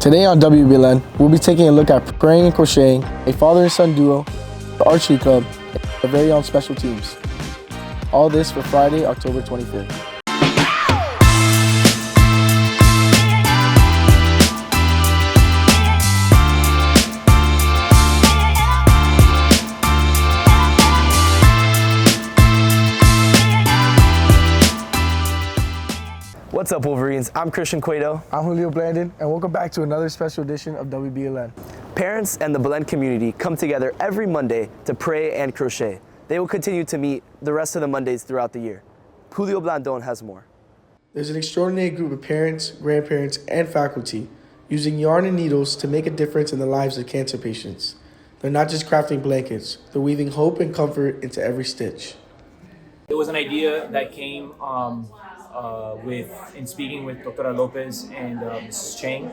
Today on Wbln, we'll be taking a look at praying and crocheting, a father and son duo, the archery club, and our very own special teams. All this for Friday, October 25th. What's up, Wolverines? I'm Christian Cueto. I'm Wbln, and welcome back to another special edition of Wbln. Parents and the Belen community come together every Monday to pray and crochet. They will continue to meet the rest of the Mondays throughout the year. Wbln has more. There's an extraordinary group of parents, grandparents, and faculty using yarn and needles to make a difference in the lives of cancer patients. They're not just crafting blankets, they're weaving hope and comfort into every stitch. It was an idea that came in speaking with Dr. Lopez and Mrs. Chang.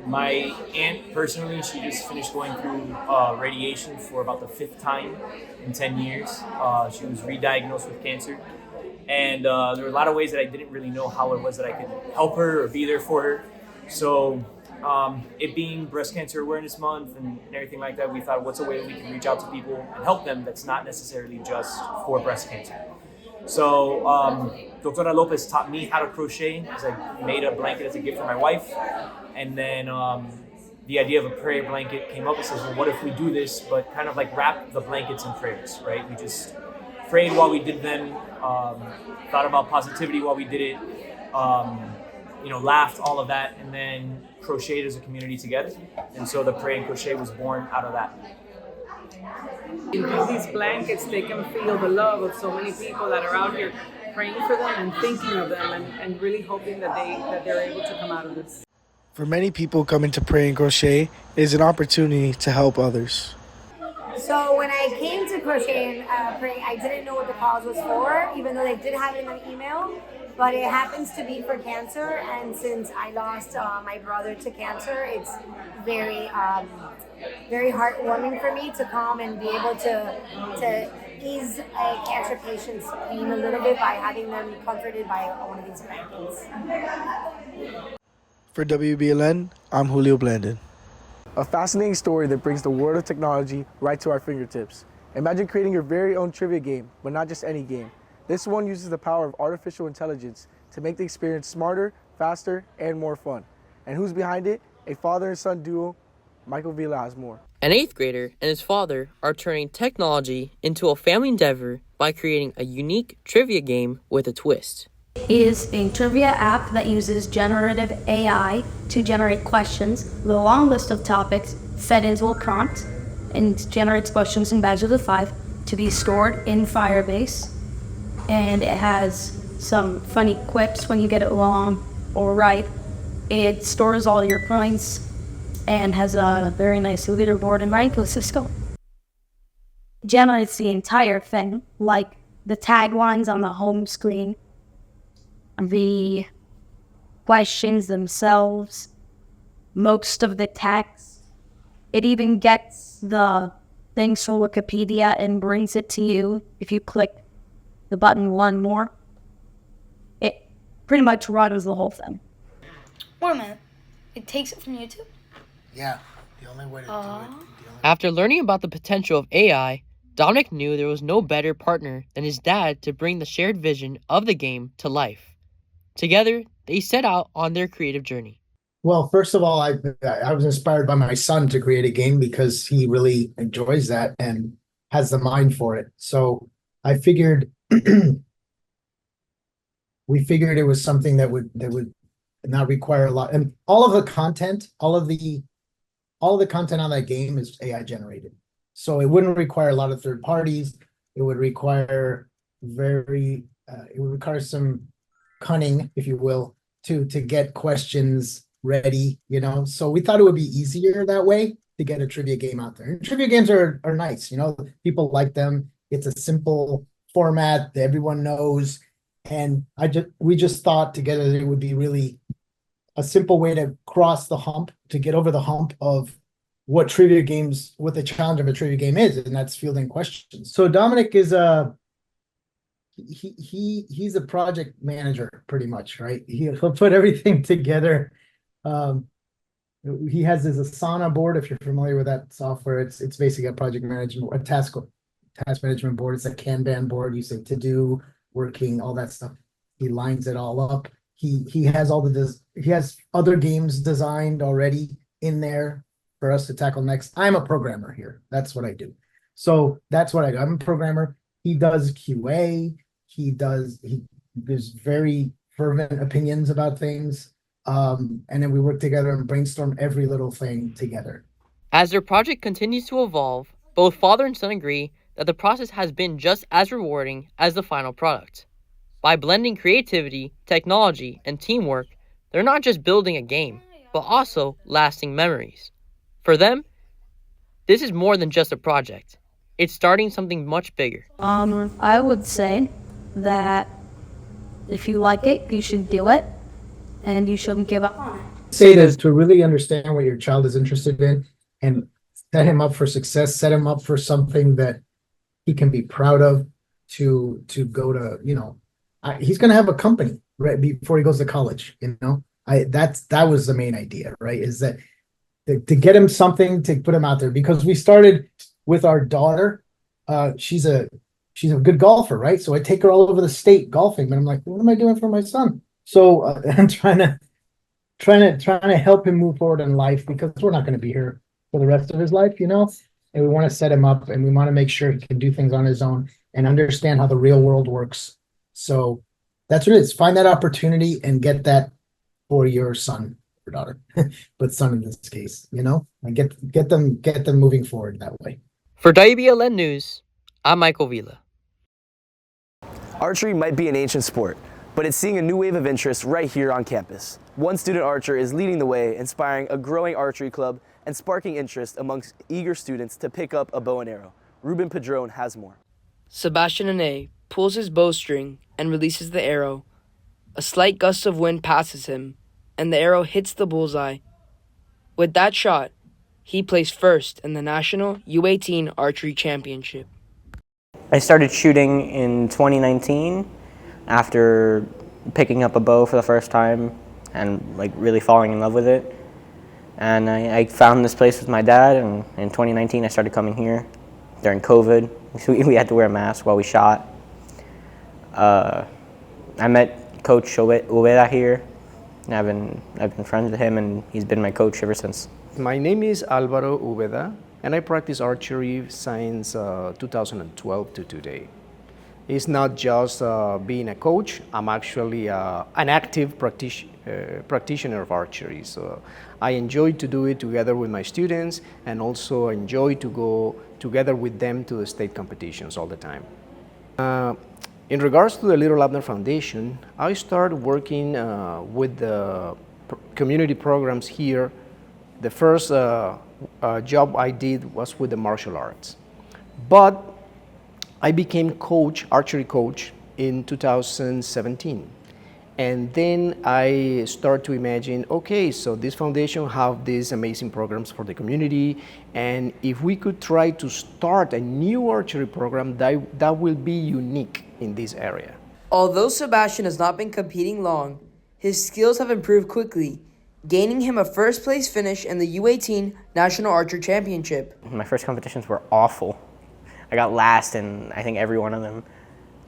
My aunt personally, she just finished going through radiation for about the 5th time in 10 years. She was re-diagnosed with cancer. And there were a lot of ways that I didn't really know how it was that I could help her or be there for her. So it being Breast Cancer Awareness Month and everything like that, we thought, what's a way we can reach out to people and help them that's not necessarily just for breast cancer. So Dr. Lopez taught me how to crochet because I made a blanket as a gift for my wife. And then the idea of a prayer blanket came up and says, well, what if we do this, but kind of like wrap the blankets in prayers, right? We just prayed while we did them, thought about positivity while we did it, laughed, all of that, and then crocheted as a community together. And so the Pray and Crochet was born out of that. In these blankets, they can feel the love of so many people that are out here praying for them and thinking of them and really hoping that they're able to come out of this. For many people coming to pray and crochet, it is an opportunity to help others. So when I came to crochet and praying, I didn't know what the cause was for, even though they did have it in an email. But it happens to be for cancer, and since I lost my brother to cancer, it's very, very heartwarming for me to come and be able to ease a cancer patient's pain a little bit by having them comforted by one of these blankets. For Wbln, I'm Wbln. A fascinating story that brings the world of technology right to our fingertips. Imagine creating your very own trivia game, but not just any game. This one uses the power of artificial intelligence to make the experience smarter, faster, and more fun. And who's behind it? A father and son duo, Michael Villa has more. An 8th grader and his father are turning technology into a family endeavor by creating a unique trivia game with a twist. Is a trivia app that uses generative AI to generate questions with a long list of topics fed into a prompt and generates questions in batches of 5 to be stored in Firebase. And it has some funny quips when you get it wrong or right. It stores all your points and has a very nice leaderboard and ranking system. Generates the entire thing, like the taglines on the home screen, the questions themselves, most of the text. It even gets the things from Wikipedia and brings it to you if you click the button one more. It pretty much runs the whole thing. Wait a minute. It takes it from YouTube? Yeah, the only way to do it. After learning about the potential of AI, Dominic knew there was no better partner than his dad to bring the shared vision of the game to life. Together, they set out on their creative journey. Well, first of all, I was inspired by my son to create a game because he really enjoys that and has the mind for it. So I figured we figured it was something that would not require a lot, and all of the content on that game is AI generated, so it wouldn't require a lot of third parties. It would require some cunning, if you will, to get questions ready, so we thought it would be easier that way to get a trivia game out there. And trivia games are nice, people like them. It's a simple format that everyone knows, and we just thought together that it would be really a simple way to get over the hump of what the challenge of a trivia game is, and that's fielding questions. So Dominic is he's a project manager pretty much, right? He'll put everything together. He has his Asana board. If you're familiar with that software, it's basically a project management, a task management board. It's a Kanban board. You say to do, working, all that stuff. He lines it all up. He has he has other games designed already in there for us to tackle next. I'm a programmer here. That's what I do. So that's what I do. I'm a programmer. He does QA. He gives very fervent opinions about things. And then we work together and brainstorm every little thing together. As their project continues to evolve, both father and son agree that the process has been just as rewarding as the final product. By blending creativity, technology, and teamwork, they're not just building a game, but also lasting memories. For them, this is more than just a project. It's starting something much bigger. I would say that if you like it, you should do it, and you shouldn't give up on it. Say this to really understand what your child is interested in and set him up for success, set him up for something that he can be proud of to go to, he's going to have a company right before he goes to college, that was the main idea, right? Is that to get him something to put him out there, because we started with our daughter. She's a good golfer, right? So I take her all over the state golfing, but I'm like, what am I doing for my son? So I'm trying to help him move forward in life, because we're not going to be here for the rest of his life, and we want to set him up, and we want to make sure he can do things on his own and understand how the real world works. So that's what it is. Find that opportunity and get that for your son or daughter, but son in this case, and get them moving forward that way. For Wbln News, I'm Michael Vila. Archery might be an ancient sport, but it's seeing a new wave of interest right here on campus. One student archer is leading the way, inspiring a growing archery club and sparking interest amongst eager students to pick up a bow and arrow. Ruben Padron has more. Sebastian Ane pulls his bowstring and releases the arrow. A slight gust of wind passes him, and the arrow hits the bullseye. With that shot, he placed first in the National U18 Archery Championship. I started shooting in 2019 after picking up a bow for the first time and really falling in love with it. And I found this place with my dad, and in 2019 I started coming here during COVID. So we had to wear a mask while we shot. I met Coach Wbln here, and I've been friends with him, and he's been my coach ever since. My name is Álvaro Wbln, and I practice archery since 2012 to today. It's not just being a coach. I'm actually an active practitioner of archery. So I enjoy to do it together with my students, and also enjoy to go together with them to the state competitions all the time. In regards to the Little Abner Foundation, I started working with the community programs here. The first job I did was with the martial arts. But I became archery coach in 2017. And then I started to imagine, okay, so this foundation have these amazing programs for the community, and if we could try to start a new archery program that will be unique in this area. Although Sebastian has not been competing long, his skills have improved quickly, gaining him a first-place finish in the U18 National Archer Championship. My first competitions were awful. I got last in, I think, every one of them.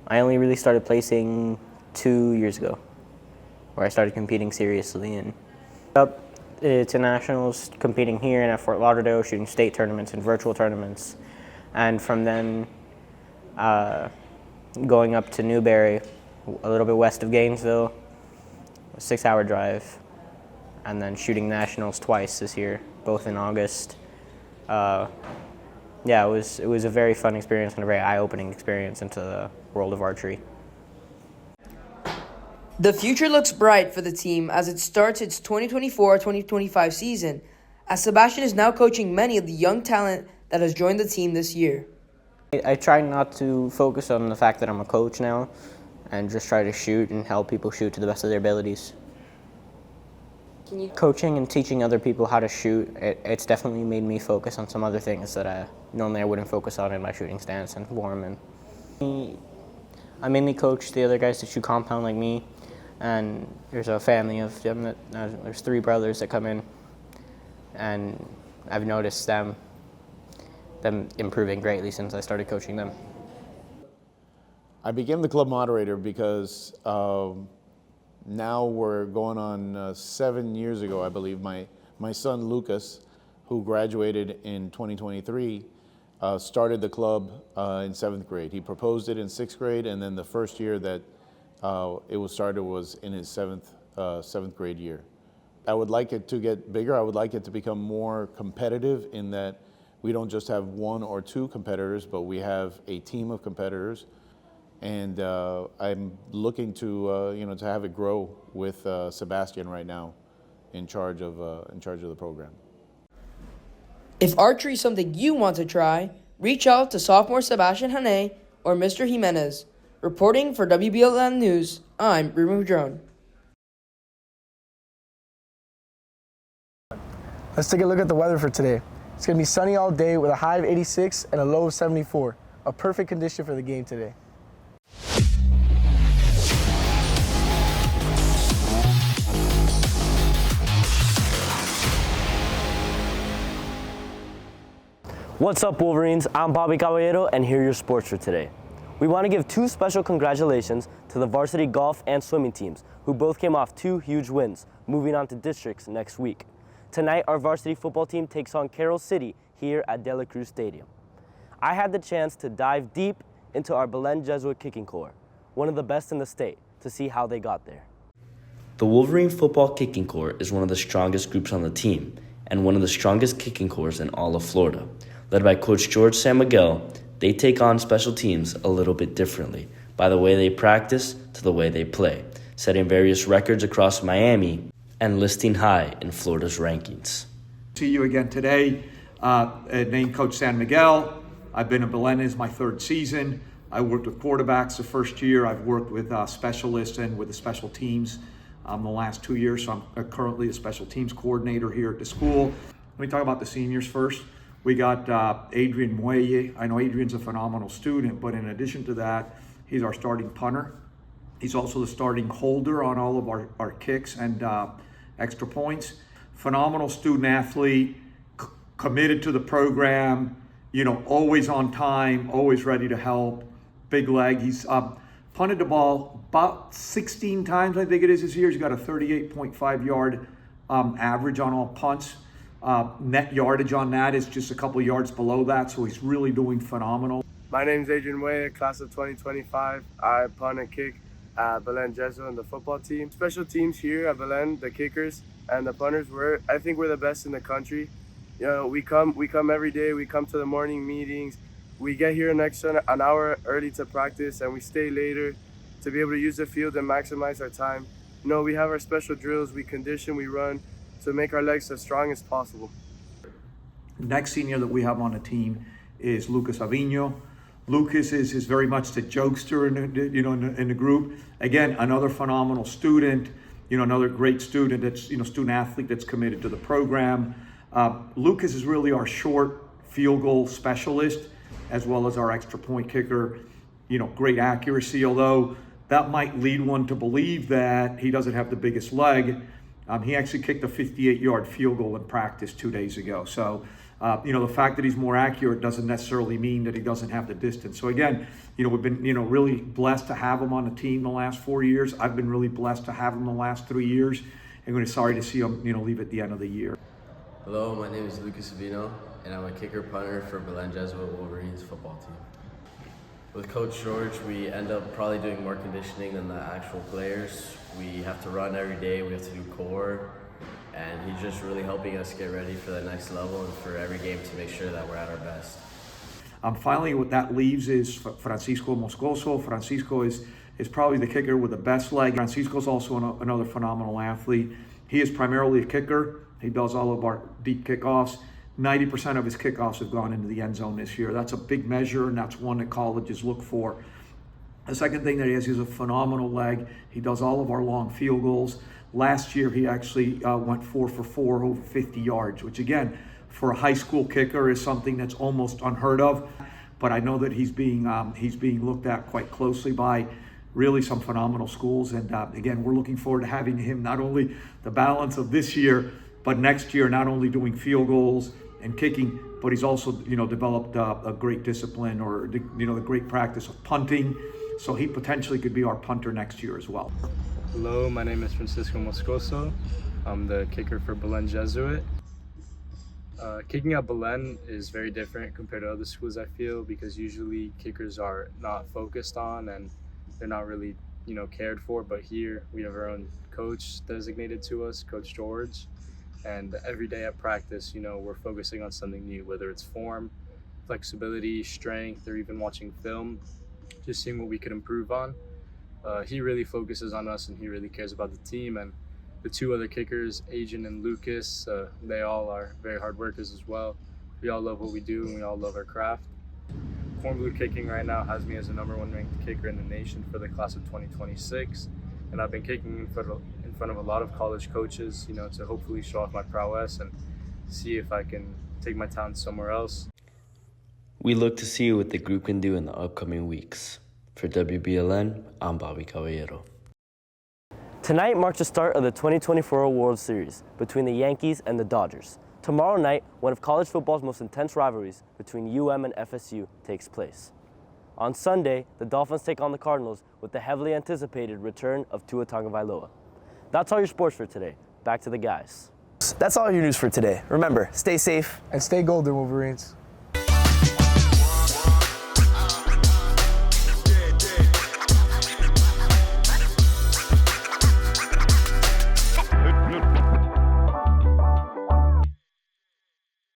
I only really started placing 2 years ago, where I started competing seriously, and up to nationals, competing here and at Fort Lauderdale, shooting state tournaments and virtual tournaments, and from then going up to Newberry, a little bit west of Gainesville, a 6-hour drive, and then shooting nationals twice this year, both in August. Yeah, it was a very fun experience and a very eye-opening experience into the world of archery. The future looks bright for the team as it starts its 2024-2025 season, as Sebastian is now coaching many of the young talent that has joined the team this year. I try not to focus on the fact that I'm a coach now, and just try to shoot and help people shoot to the best of their abilities. Coaching and teaching other people how to shoot, it's definitely made me focus on some other things that normally I wouldn't focus on in my shooting stance and form. And I mainly coach the other guys that shoot compound like me, and there's a family of them. There's 3 brothers that come in, and I've noticed them improving greatly since I started coaching them. I became the club moderator because now we're going on 7 years ago, I believe. My son Lucas, who graduated in 2023, started the club in 7th grade. He proposed it in 6th grade, and then the first year that it was started was in his seventh grade year. I would like it to get bigger. I would like it to become more competitive in that we don't just have 1 or 2 competitors, but we have a team of competitors. And I'm looking to to have it grow with Sebastian right now in charge of the program. If archery is something you want to try, reach out to sophomore Sebastian Hane or Mr. Jimenez. Reporting for WBLN News, I'm Bruno Drone. Let's take a look at the weather for today. It's going to be sunny all day with a high of 86 and a low of 74. A perfect condition for the game today. What's up, Wolverines? I'm Bobby Caballero, and here are your sports for today. We want to give 2 special congratulations to the varsity golf and swimming teams, who both came off 2 huge wins, moving on to districts next week. Tonight, our varsity football team takes on Carroll City here at De La Cruz Stadium. I had the chance to dive deep into our Belen Jesuit kicking corps, one of the best in the state, to see how they got there. The Wolverine football kicking corps is one of the strongest groups on the team, and one of the strongest kicking corps in all of Florida. Led by Coach George San Miguel, they take on special teams a little bit differently by the way they practice to the way they play, setting various records across Miami and listing high in Florida's rankings. See you again today. Named Coach San Miguel. I've been at Belen. This is my 3rd season. I worked with quarterbacks the first year. I've worked with specialists and with the special teams the last 2 years. So I'm currently a special teams coordinator here at the school. Let me talk about the seniors first. We got Adrian Muelle. I know Adrian's a phenomenal student, but in addition to that, he's our starting punter. He's also the starting holder on all of our kicks and extra points. Phenomenal student athlete, committed to the program, always on time, always ready to help, big leg. He's punted the ball about 16 times, I think it is this year. He's got a 38.5 yard average on all punts. Net yardage on that is just a couple yards below that, so he's really doing phenomenal. My name is Adrian Way, class of 2025. I punt and kick at Belen Jesuit and the football team. Special teams here at Belen, the kickers and the punters, I think we're the best in the country. We come every day. We come to the morning meetings. We get here an hour early to practice, and we stay later to be able to use the field and maximize our time. We have our special drills. We condition, we run to make our legs as strong as possible. Next senior that we have on the team is Lucas Avino. Lucas is very much the jokester in the group. Again, another phenomenal student, another great student that's student athlete that's committed to the program. Lucas is really our short field goal specialist, as well as our extra point kicker. Great accuracy, although that might lead one to believe that he doesn't have the biggest leg. He actually kicked a 58-yard field goal in practice 2 days ago. So, the fact that he's more accurate doesn't necessarily mean that he doesn't have the distance. So again, we've been, really blessed to have him on the team the last 4 years. I've been really blessed to have him the last 3 years. And we're sorry to see him, leave at the end of the year. Hello, my name is Lucas Avino, and I'm a kicker punter for Belen Jesuit Wolverines football team. With Coach George, we end up probably doing more conditioning than the actual players. We have to run every day, we have to do core, and he's just really helping us get ready for the next level and for every game to make sure that we're at our best. Finally, what that leaves is Francisco Moscoso. Francisco is probably the kicker with the best leg. Francisco's also another phenomenal athlete. He is primarily a kicker. He does all of our deep kickoffs. 90% of his kickoffs have gone into the end zone this year. That's a big measure, and that's one that colleges look for. The second thing that he has is a phenomenal leg. He does all of our long field goals. Last year, he actually went 4 for 4 over 50 yards, which again, for a high school kicker is something that's almost unheard of. But I know that he's being looked at quite closely by really some phenomenal schools. And again, we're looking forward to having him not only the balance of this year, but next year not only doing field goals and kicking, but he's also developed a great discipline or the great practice of punting. So he potentially could be our punter next year as well. Hello, my name is Francisco Moscoso. I'm the kicker for Belen Jesuit. Kicking at Belen is very different compared to other schools, I feel, because usually kickers are not focused on and they're not really cared for, but here we have our own coach designated to us, Coach George, and every day at practice we're focusing on something new, whether it's form, flexibility, strength, or even watching film, just seeing what we could improve on. He really focuses on us and he really cares about the team, and the two other kickers, Adrian and Lucas, they all are very hard workers as well. We all love what we do and we all love our craft. Corn Blue Kicking right now has me as the #1 ranked kicker in the nation for the class of 2026, and I've been kicking in front of a lot of college coaches, to hopefully show off my prowess and see if I can take my talent somewhere else. We look to see what the group can do in the upcoming weeks. For WBLN, I'm Bobby Caballero. Tonight marks the start of the 2024 World Series between the Yankees and the Dodgers. Tomorrow night, one of college football's most intense rivalries between UM and FSU takes place. On Sunday, the Dolphins take on the Cardinals with the heavily anticipated return of Tua Tagovailoa. That's all your sports for today. Back to the guys. That's all your news for today. Remember, stay safe And stay golden, Wolverines.